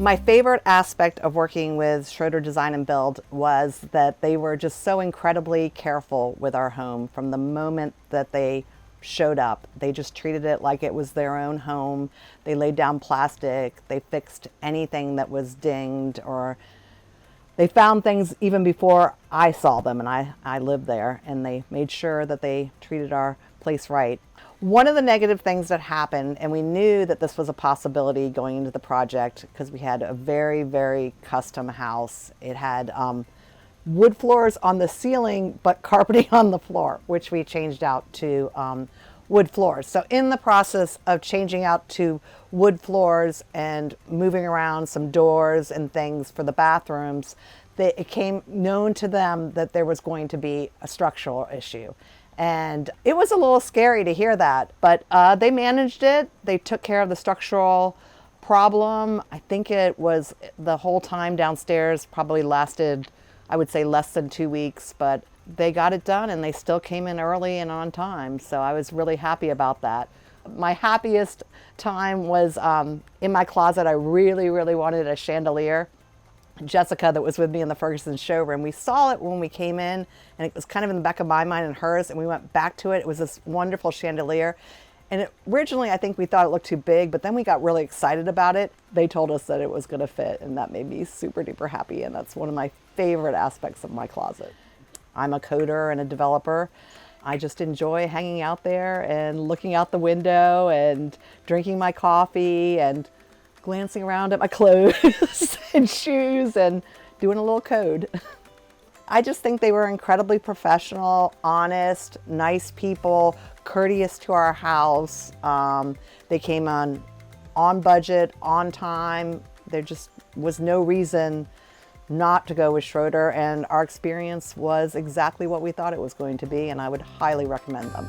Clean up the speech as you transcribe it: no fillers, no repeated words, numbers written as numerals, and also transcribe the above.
My favorite aspect of working with Schroeder Design and Build was that they were just so incredibly careful with our home from the moment that they showed up. They just treated it like it was their own home. They laid down plastic, they fixed anything that was dinged, or they found things even before I saw them, and I lived there, and they made sure that they treated our place right. One of the negative things that happened, and we knew that this was a possibility going into the project because we had a very, very custom house. It had wood floors on the ceiling, but carpeting on the floor, which we changed out to wood floors. So in the process of changing out to wood floors and moving around some doors and things for the bathrooms, it became known to them that there was going to be a structural issue. And it was a little scary to hear that, but they managed it. They took care of the structural problem. I think it was the whole time downstairs probably lasted, I would say, less than 2 weeks, but they got it done and they still came in early and on time. So I was really happy about that. My happiest time was in my closet. I really, really wanted a chandelier. Jessica, that was with me in the Ferguson showroom, we saw it when we came in, and it was kind of in the back of my mind and hers, and we went back to it. It was this wonderful chandelier. And originally, I think we thought it looked too big, but then we got really excited about it. They told us that it was going to fit, and that made me super duper happy, and that's one of my favorite aspects of my closet. I'm a coder and a developer. I just enjoy hanging out there and looking out the window and drinking my coffee and glancing around at my clothes and shoes and doing a little code. I just think they were incredibly professional, honest, nice people, courteous to our house. They came on budget, on time. There just was no reason not to go with Schroeder, and our experience was exactly what we thought it was going to be, and I would highly recommend them.